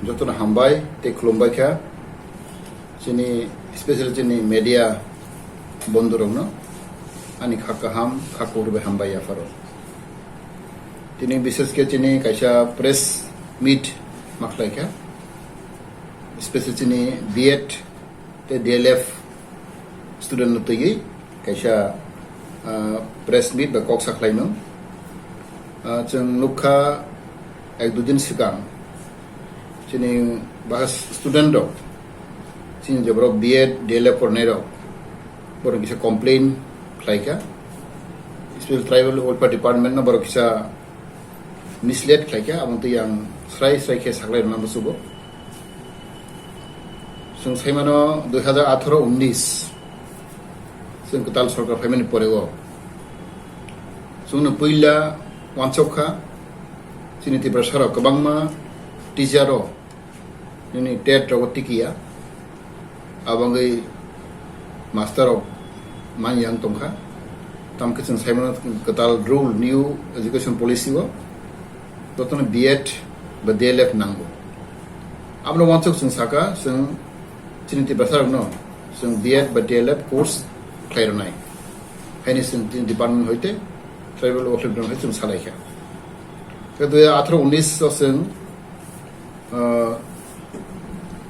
যতন হামবাই তে খুলুমবাইখা চিনি স্পেশালি চিনি মিডিয়া বন্ধুরংনো আনি খাকাহাম খাকুরবে হামবাই আফারো তিনি বিশেষকে চিনি কাইসা প্রেস মিট মাখলাইখা স্পেশালি চিনি বিএড তে ডিএলএফ স্টুডেন্ট তৈগি কাইসা প্রেস মিট বা কক সাখলাইনো जों नुखा एक दुदिन सिगां चिनि बाहास स्टूडेंट रok चिनि जबरok बीएड डीएलएड फरायनाय रok borok kisa complain khlaika special tribal welfare department no borok kisa mislead khlaika among yang srai ke saklai na busugo जों साइमानो 2018-19 जों कताल सरकार फाइमानि परेगो जोंनो पहिला वानचौखा चिनि तिब्रासारो गोबांमा टिजारो जोंनि टेट रग टिकिया आबांगै मास्टार मानयां तंखा तामके जों साइमन कताल रुल निउ एजुकेशन पॉलिसी वो ततन बीएड बा डीएलएड नांगौ आमनो वानचौक जों साका जों चिनि तिब्रासारो न जों बीएड बा डीएलएड कोर्स खायरनाय हाइनि जों डिपार्टमेंट होइते ट्राइबल वेलफेयर है जों सालायखा 2018-19 जों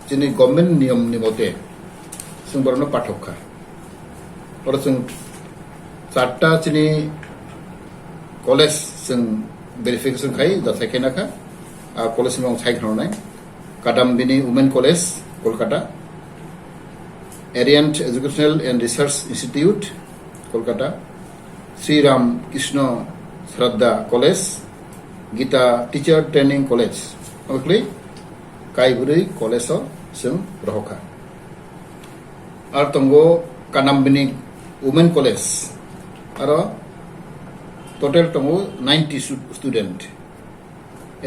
जोंनि गभर्नमेंट नियमनि मते जों बरनो पाठकखा और जों 4टा जोंनि कलेज जों भेरिफिकेशन खाय जाथायखायनाखा कलेज माव सायख'नाय कादाम्बिनी वुमेन कलेज कलकाता एरिएंट educational and research institute Kolkata Shri Ram Krishna Shraddha college Geeta teacher training college okay कायबुरी कलेज जों रहखा और तंगो कानाम्बिनी वुमेन कलेज और टोटल तंगो 90 student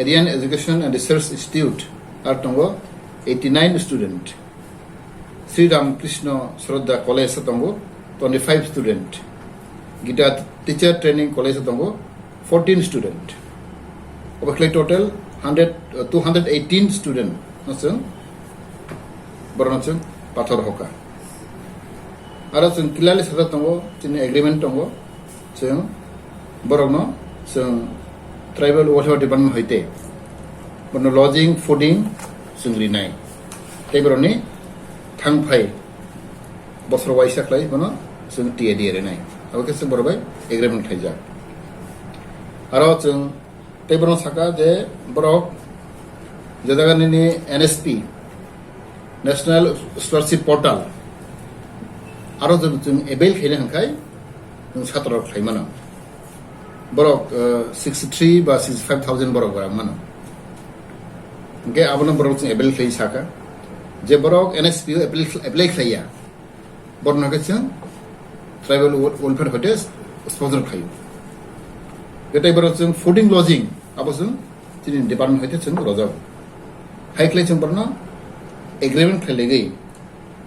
Aryan education and research institute और तंगो 89 स्टूडेंट श्री राम कृष्ण श्रद्धा कलेज तंगो 25 student Geeta teacher training college तंगो 14 स्टूडेंट ओबेक्ले टोटल 218 स्टूडेंट नसों बरनसों पाथर होका आरो जों किलाले साथा तंगो जोंनि एग्रीमेंट तंगो जों बरनो जों ट्राइबल वेलफेयर डिपार्टमेंट होइते बरनो लजिंग फुडिंग जों रिनाय तेबरनि थांफाय बसर वाइसाखलाय बनो जों टिएडि रेनाय ओके जों बरबाय एग्रीमेंट थाइजा आरो जों तेबरन साका जे बरक जदागानि एनएसपी नेशनल स्कॉलरशिप पोर्टल आरो जों एबेल खेले हंखाय जों छात्र थाइमाना बरक 63 बा 65000 बरक बरा मानो के आबनो बरक जों एबेल खेले साका जे बरक एनएसपी एप्लाई खाया बरनके जों ट्राइबल वेलफेयर होते स्पॉन्सर खायो गटाय बरक जों फुडिंग लजिंग आबो जों जोंनि डिपार्टमेंट होते जों रजाव हाइक्ले जों बरनो एग्रीमेंट खायलेगै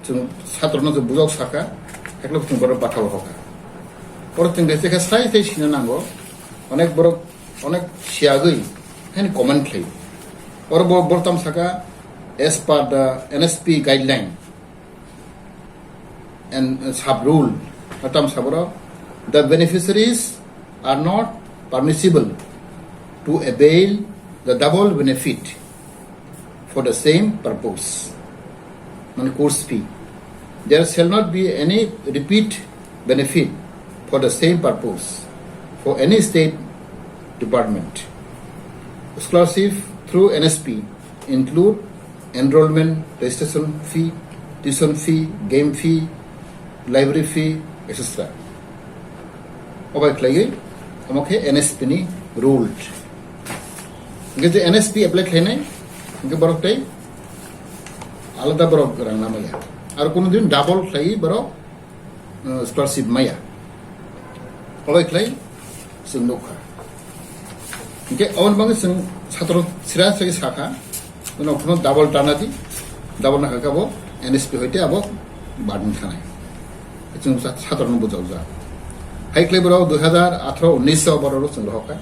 जों छात्रनो जों बुजाव साका हाइक्ले जों बरक बाथाव होका बरक जों गेसेखा साइ सिनो नांगौ अनेक बरक अनेक सियागै हेन कमेन्ट खायो और बरताम साका as per the NSP guideline and sub rule atam sabro the beneficiaries are not permissible to avail the double benefit for the same purpose on course fee there shall not be any repeat benefit for the same purpose for any state department scholarship through NSP include enrollment registration fee tuition fee game fee library fee etc. Obai klai amokhe NSP ni ruled. Ge NSP apply khlainai ge borok tai alada borok rang namaya. Ar kono din double khlai borok scholarship maya. Obai klai sungdokha. Ge awan bang sung ছাত্র সিরা থেকে শাখা কোনো কোনো double টানাদি double না খাকাবো NSP হইতে আবো burden থানায় जों साधारण बुझाव जा हाइक लेवलाव 2018-19 बररो जों रहका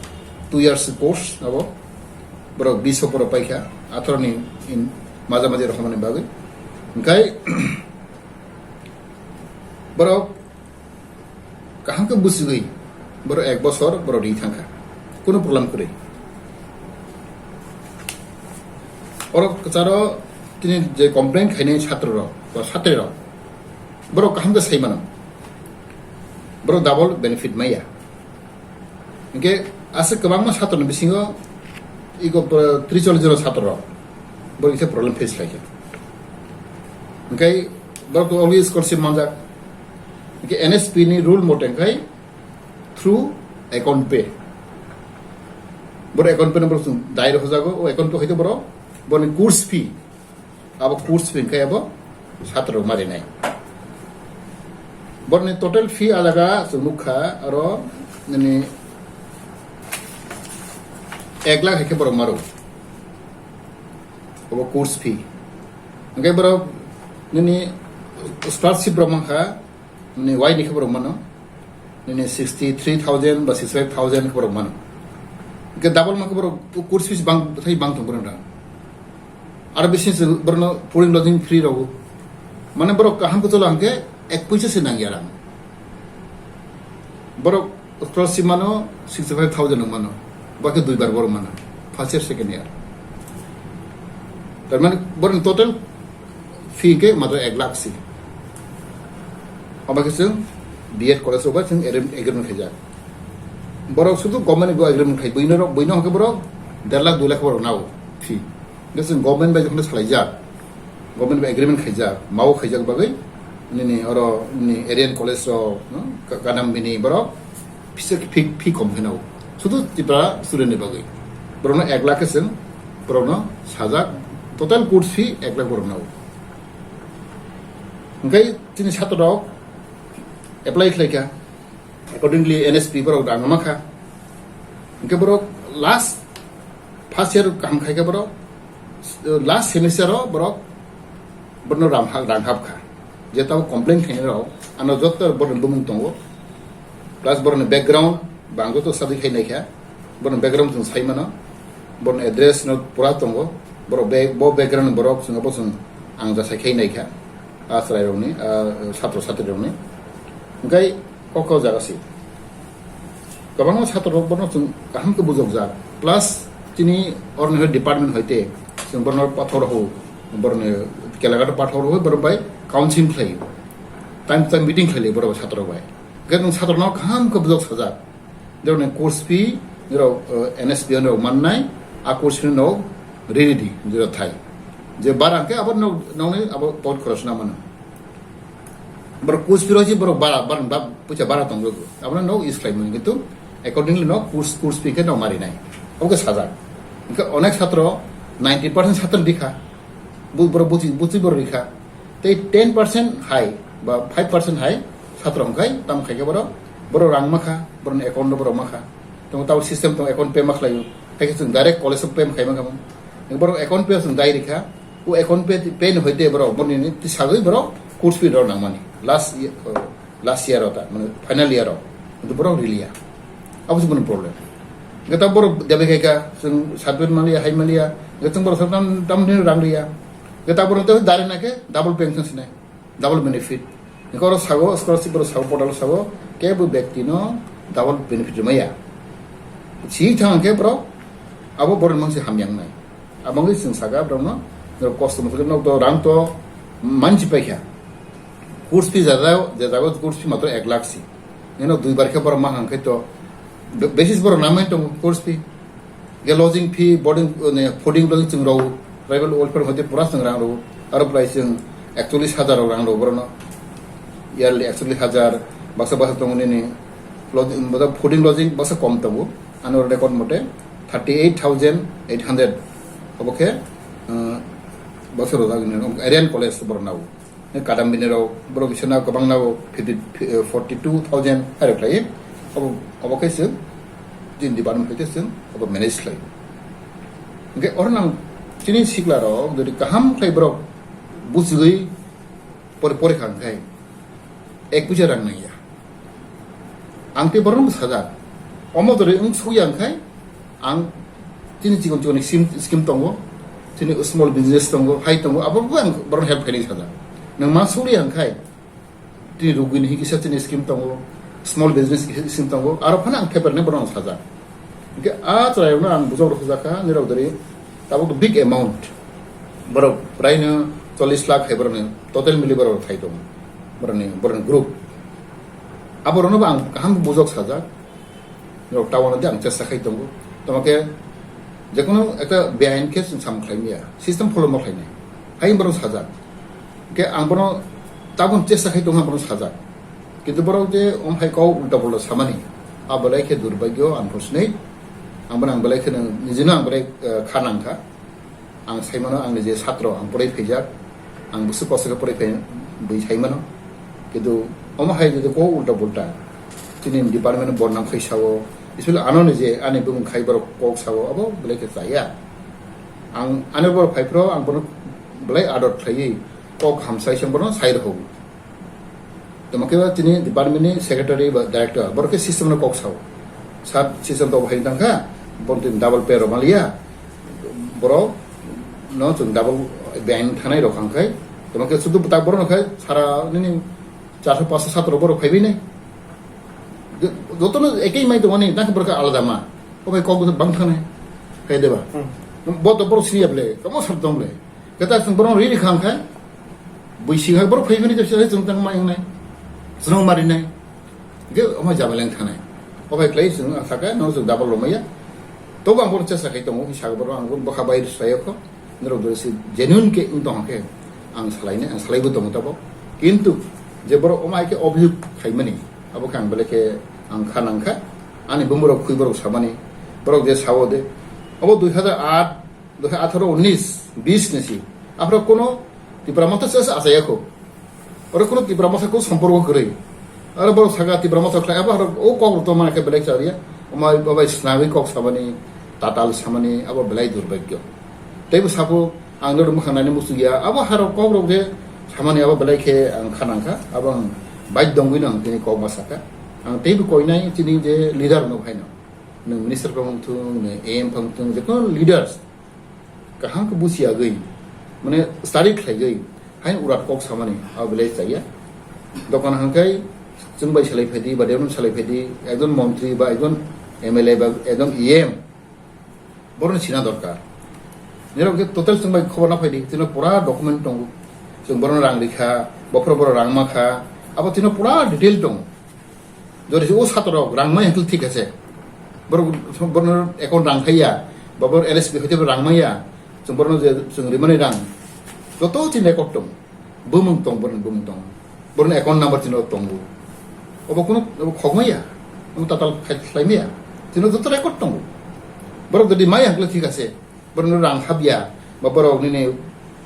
2 years कोर्स अब बरक 20 पर पाइखा athorni in maja maja rohmani bagui engkai borok kaham ke busugui borok 1 বছর borok ri thangkha kono problem kore borok kacharo tini je complaint khaine chhatro rok ba chhatri rok borok kaham ke saimano borok double benefit maya engke ase kabangma chhatro bisingo igo 43 chhatro rok borok ise problem face laike engkai borok always scholarship manjak engke NSP ni rule motengkai through account pay borok account pay number dair hojago o account pay hoite borok boni course fee abo course fee engkai abo chhatro mari nai borni total fee alaga sumukha aro nani 1 lakh heke borok maro abo course fee engkai borok nani scholarship bromangkha nani why ni borok mano nani 63,000 ba 65,000 borok mano engkai double ma borok course fees bang thai bang thong borok আর বেশি বরনো fooding lodging free রহু মানে বড় কাহাম কো চলো আঙ্কে 1 পয়সা সে নাঙ্গি আরাম বড় scholarship মানো 65,000 মানো বাকি দুইবার বড় মানো ফার্স্ট ইয়ার সেকেন্ড ইয়ার তার মানে বড় টোটাল ফি কে মাত্র 1 লাখ সি আমাকে সে বিএড কলেজ ওবা সে এগ্রিমেন্ট খাই যা বড় শুধু গভর্নমেন্ট এগ্রিমেন্ট খাই বইনো হকে বড় 1.5 লাখ 2 লাখ বড় নাও ফি Gesin government by jokhle salaijak government by agreement khaijak mau khaijak bagai ni oro ni area college ro kanam bini boro fee kom henau sudu tipra student ni bagai borono 1 lakh sen borono sajak total course fee 1 lakh borono ngai tini chhatro rok apply khlaika accordingly NSP boro dangma kha ngai boro last first year kam khaika boro last semester ro borok borno ranghap kha jeta complaint khaine ro ano jotter borno bumung tongo plus borno background bango to sadi khaine kha borno background sung sai mana borno address no pura tongo borok background borok sung bosung ang ja sai khaine kha asrai roni chhatro chhatri roni ngai koko jagasi kabang chhatro borno sung kaham ke bujok ja plus tini orne department hoite borno pathor ho borno kelagata pathor ho borno bai counseling khlai time meeting khlai borno chhatro bai gan chhatro no kham ko bujok saja dorne course fee ro NSP no mannai a course fee no ready jero thai je barang ke abon no ne abo pot cross na mano borno course fee roji borno bara barang ba pucha bara tong logo abona no is khlai mun gitu accordingly no course fee ke no mari nai oke saja ke onek chhatro 90% ছাত্র লেখা বুঝি বড় লেখা তাই 10% high বা 5% high ছাত্র অঙ্কাই তাম খাইকে বড় রাং মাখা বড় অ্যাকাউন্ট বড় মাখা তো তাও সিস্টেম তো অ্যাকাউন্ট পে মাখলাইও খাইকে जों ডাইরেক্ট কলেজ পে খাই মাখা বড় অ্যাকাউন্ট পে जों ডাই রেখা ও অ্যাকাউন্ট পে হইতে বড় বনি সাগৈ বড় কোর্স ফি দর নামানি লাস্ট ইয়ার ওটা মানে ফাইনাল ইয়ার কিন্তু বড় রিলিয়া আবুজ কোনো problem gata bor dabe kaika sung sabun malia hai malia gatung bor sabam tamni ranglia gata bor to dare na ke double pension sine double benefit nikoro sago scholarship bor sago portal sago ke bu byakti no double benefit maya chi thang ke bro abo bor mangsi hamyang nai abang sung saga bro no cost mo no to rang to manchi paikha course fee jada course fee matro 1 lakh si eno dui bar ke bor mahang ke to basis boro namai to course fee ge lodging fee boarding fooding lodging chung ro tribal welfare hote pura sang rang ro aro price 41000 rang ro boro no yearly 41000 basa to ni lodging boda fooding lodging basa kom tabo anor record mote 38800 oboke basa ro dagin Arian college boro nau kadam binero boro bisana kabang nau 42000 are play abo kaise din department hoite sen abo manage lai nge ornang chini sikla ro dori kaham khai bro bujui pore khang khai ek buja rang nai ya angte borom saja omodore ung suyang khai ang chini chigon scheme tongo tini small business tongo hai tongo abo buang baron help kani sada nang masuri angkai tini rugin hi kisa tini scheme tongo small business scheme tongo aro phana ang paper ne baron sada ke a trai na ang bujor khuzaka nirau dari tabo to big amount baro praina 40 lakh hai baron total mili baro thai tongo baron group abo rono bang ham bujok sada nirau tawon de ang chesta khai tongo তোমাকে যে কোনো একটা বেআইনকে সামলাইনিয়া system follow মাখাইনি high বড় সাজা কে আং বড় তাবন চেষ্টা খাই দং বড় সাজা কিন্তু বড় যে ওম হাই কাউ উল্টা বড় সামানি আবলাইকে দুর্ভাগ্য আনফরচুনেট আং বলাইকে নিজেনো আং বলাই খানাংখা আং সাইমানো আং যে ছাত্র আং পড়াই ফেজাক আং বুসু কষ্টকে পড়াই ফে বই সাইমানো কিন্তু ওম হাই যে কাউ উল্টা বলটা তিনি ডিপার্টমেন্ট বর্ণাম ফেসাও इसलिए आनो जे आने बुम खाइबर कोक सावो अबो ब्लेक जाया आं आने बर फाइफ्रो आं बनो ब्लाई आदत थाई कोक हामसाइ सम बनो साइड हो तमके बा तिनि डिपार्टमेंट नि सेक्रेटारी बा डायरेक्टर बरके सिस्टम न कोक सावो सात सिस्टम तो भाई तंखा बन्तिन डबल पे रमालिया बरो न जों डबल बेन थानाय रखांखाय तमके सुदु बुता बरो नखाय सारा नि 400 500 700 बरो फाइबि नै যতন একই মাই তো অনেক তাকে বড় আলাদা মা ও ভাই কত বাং থানে খাই দেবা বড় বড় সিরিয়াবলে কম শব্দমলে কেতা বড় রিলি খাম খায় বৈশি হয় বড় ফাইবনি যে जों তাং মাই নাই जों মারি নাই গে ও ভাই যাবেলেন থানে ও ভাই ক্লাই जों আসাকা ন जों ডাবল লমাইয়া তো বাং বড় চেষ্টা খাই দङ হিসাব বড় আং বখা বাইর সায়ক নরো দরসি জেনুইন কে ইন দङকে আং সালাইনে আং সালাইবো দङ তাবো কিন্তু যে বড় ও মাইকে অভিযোগ খাইমানি abo kang beleke ang khanangkha ani bumurok khuiborok samani borok je sawode abo 2008 2018 19 20 nesi apro kono tipramata sesa asayako oro kono tipramata ko সম্পর্ক করে আর বড় Saga tipramata kla abo o kok to manake belek charia omai babai snawi kok samani tatal samani abo belai durbagyo taibo sabo ang lor mukhanani musugia abo haro kok rok je samani abo belai khe ang khanangkha abang baik dongwi nang tini kau masaka ang teibu koi nai tini je leader no bhai no nang minister pangthung ne am pangthung je ko leaders kahang ko busia gai mane study khlai gai hain urat kok samani abele chaya dokan hangkai जों bai salai phedi ba deun salai phedi ekjon মন্ত্রী বা ekjon MLA বা ekjon EM বড় চিনা দরকার নিরকে total जों bai খবর না phedi tino pura document dong जों বড় রাং লেখা বফর বড় রাং মাখা अब तिनो पूरा डिटेल दं जरे ओ सातर रांगमाय हल ठीक আছে बर बर अकाउंट रांखाया बाबर LSP हते रांगमाया जों बर जों रिमाने रां जतो तिने रेकर्ड दं बुमुं दं बर अकाउंट नम्बर तिनो दं अब कोनो खगमाया टोटल खाइलाइमिया तिनो जतो रेकर्ड दं बर जदि माय हल ठीक আছে बर रां हाबिया बाबर नि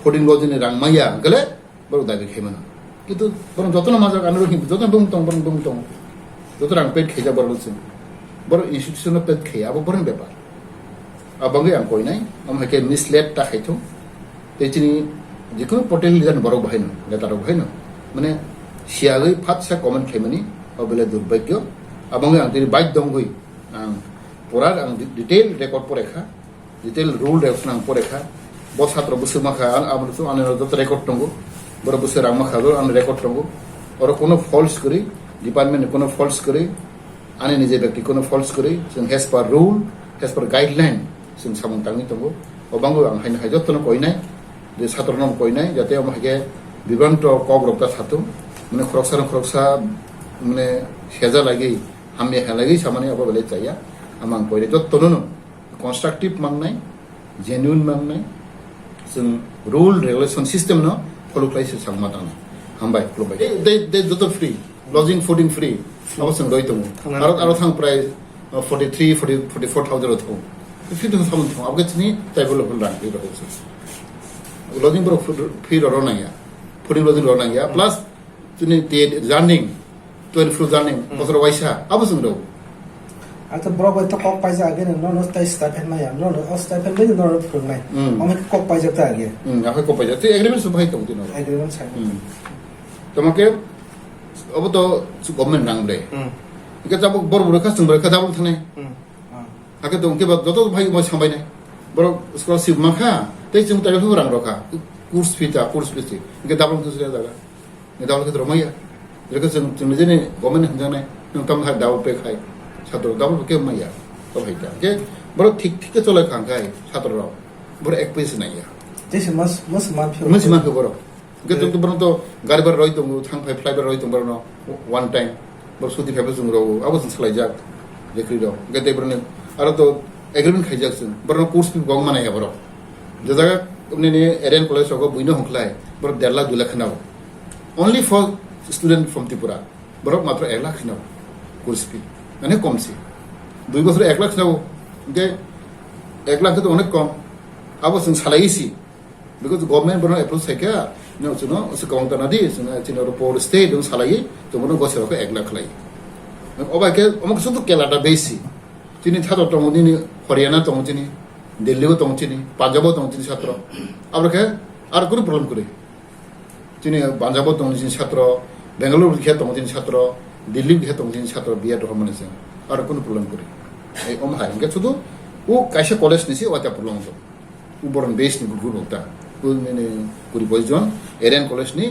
14 गजनि रांगमाया गले बर दाबि खाइमाना কিন্তু বরং যত না মাজা কানুর কিন্তু যত বুমতং যত রাং পেট খেজা বড় বলছেন বড় ইনস্টিটিউশনের পেট খেয়ে আবার বড় ব্যাপার আবাঙ্গে আং কই নাই আম হাকে মিসলেড তা খাইতো তেচিনি যেকোনো পটেল লিজান বড় ভাই না লেটার ভাই না মানে সিয়াগৈ ফাতসা কমেন্ট খাইমানি অবলে দুর্ভাগ্য আবাঙ্গে আং তিনি বাইক দংগৈ আং পড়ার আং ডিটেইল রেকর্ড পড়েখা ডিটেইল রুল রেগুলেশন আং পড়েখা বছাত্র বুসুমাখা আমন তো আনে যত রেকর্ড দংগো বড় বসে রামা খাদর আমি রেকর্ড করব আর কোনো ফলস করি ডিপার্টমেন্ট কোনো ফলস করি আনে নিজে ব্যক্তি কোনো ফলস করি जों হেজ পার রুল হেজ পার গাইডলাইন जों সামন তাंगि দंगो অবাঙ্গ আং হাইন হাই যতন কইনাই যে ছাত্রনম কইনাই যাতে আমাকে বিভ্রান্ত কগ্রতা থাতুম মানে খরকসা মানে সেজা লাগি হামে হালাগি সামানে আবার বলে চাইয়া আমাং কইরে যতন কনস্ট্রাকটিভ মাংনাই জেনুইন মাংনাই जों রুল রেগুলেশন সিস্টেম ন follow crisis samatan hambai follow by they do to free lodging fooding free awasang doi tomu aro thang price 44,000 thong 50,000 thong abgatni table of land ri rohse lodging bro free ro na ya fooding lodging ro na ya plus tuni te learning 12 fruit learning bosro waisa abasang do ata bro ba to kok paisa again no stay stipend maya no stipend be no pro nai ame kok paisa ta again ako kok paisa te agreement su bhai tong tino agreement sai tomake obo to government rangle ika jabo bor bor ka sung ka jabo thane ake to ke ba joto bhai mo sambai nai bor scholarship makha tei chung ta hu rang roka course fee ke dabang tu sila daga ne dabang ke romaya jeka chung jene government hanjang nai nung tam ha daw pe khai ছাত্র dabang ke maya to haita ke boro thik ke cholai khang khai ছাত্র ro boro ek paise nai ya This must man feel. masih ke boro ke chung tu boro to gari bar roi tung thang phai fly bar roi tung boro no one time boro sudi phai chung ro abo chung salai jak dekri ro ke te boro ne aro to agreement khai jak chung boro course fee gong mana ya boro jaga अपने ने Ariane college को बुइनो हंखलाय बर 1.5 लाख 2 लाख नाव only for student from Tripura बरक मात्र 1 लाख नाव course fee माने कम से 2 বছর 1 लाख नाव के 1 लाख तो अनेक कम अब जों सालायसि बिकॉज गवर्नमेंट बरन अप्रोच थाइका नो जुनो सकाउं तनादि जों पोर स्टेट जों सालायै तो बरन गसेरको 1 लाख लाय अबा के अमक सुतु केलाटा बेसि तिनि थादो तंगनि हरियाणा तंगनि दिल्ली तंगचिनी पांजाब तंगचिनी छात्र अब और कोनो प्रॉब्लम करे चिनी पांजाब तंगचिनी छात्र बेंगलुरु के तंगचिनी छात्र दिल्ली के तंगचिनी छात्र बिया तो हमने से और कोनो प्रॉब्लम करे ए ओम हाय के छुदो वो काइसे कॉलेज निसी वाता प्रॉब्लम तो उबरन बेस नि गुड होता को ने पुरी बयजन एरियन कॉलेज नि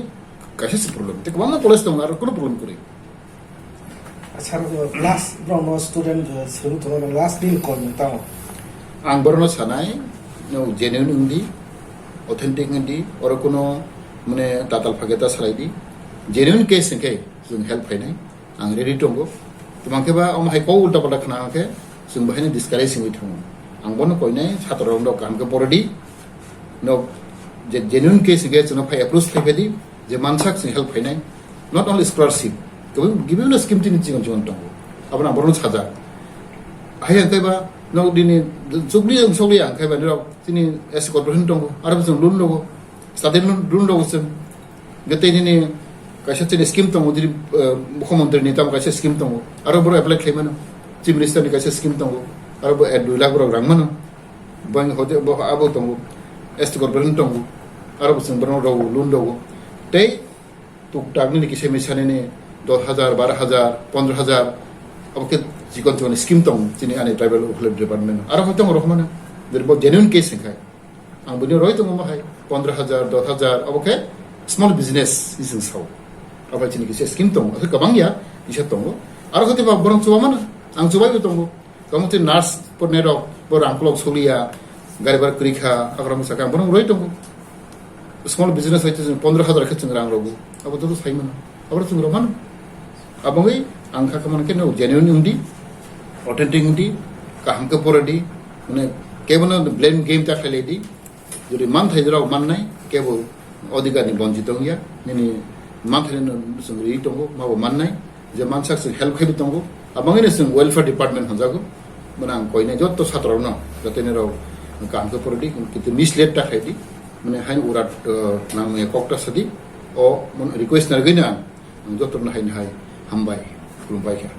काइसे से प्रॉब्लम ते कम कॉलेज तो और कोनो प्रॉब्लम करे अच्छा लास्ट ब्राउन स्टूडेंट सुरु तो लास्ट दिन कॉल में आं बरनो सानाय नो जेन्युइन उंदी ऑथेंटिक उंदी और कोनो माने ताताल फागेता सालायदि जेन्युइन केस के जों हेल्प फायनाय आं रेडी दंगो तुमांकेबा अम हाय को उल्टा पल्टा खानाके जों बहायनो डिस्कारेज सिंगै थाङो आं बनो कयनाय छात्ररं दो कामके परदि नो जे जेन्युइन केस के जों फाय अप्रोच फायबादि जे मानसाक जों हेल्प फायनाय नॉट ओनली स्कॉलरशिप गिबिनो स्कीम तिनि जिगन जों दंगो आबना बरनो साजा हाय अंकेबा नो दिनी जुगली जों सगली आंखाय बानि राव तिनि एस कॉर्पोरेशन दंगो आरो जों लोन दंगो स्टाडि लोन दंगो जों गते दिनी कायसे तिनि स्कीम दंगो दिनि मुख्यमंत्रीनि ताम कायसे स्कीम दंगो आरो बर एप्लाइ खायमानो चीफ मिनिस्टरनि कायसे स्कीम दंगो आरो 2 लाख रां रांमानो बंग होते आबो दंगो एस कॉर्पोरेशन दंगो आरो जों बरनो राव लोन दंगो तै तुक टागनि किसे मिसानि 10,000 12,000 15,000 अब के जिकन जोन स्कीम दं जिनि आनि ट्राइबल वेलफेयर डिपार्टमेंट आरो हयतो रखमानो देरबो जेन्युइन केस हिखाय आं बुनि रय दङ माहाय 15,000 10,000 अब के स्मॉल बिजनेस इजन साव अब जिनि किसे स्कीम दं अ गोबां या इसे दङ आरो हयतो बरं चुवामानो आं चुबायबो दङ गमति नार्स परनेरो बर आंकलक सलिया गारिबार क्रिखा आग्राम साका बरं रय दङ स्मॉल बिजनेस हयतो 15,000 खचन रां रगु अब तो साइमानो अब जों रमानो abangui angka kaman ke no genuine undi authentic undi kaham ke poradi mane kebono blame game ta kheledi jodi man thai jara man nai kebo odhikar ni bonjito ya nini man thai no sungri tongo ma man nai je man sak help khebi tongo abangi ne sung welfare department hanjago mane ang koi nai jotto chhatro no jate ne ro kaham ke poradi kitu mislead ta kheledi mane hain urat nam kokta sadi o request na gina jotto na hain hai hambai kulumbai kya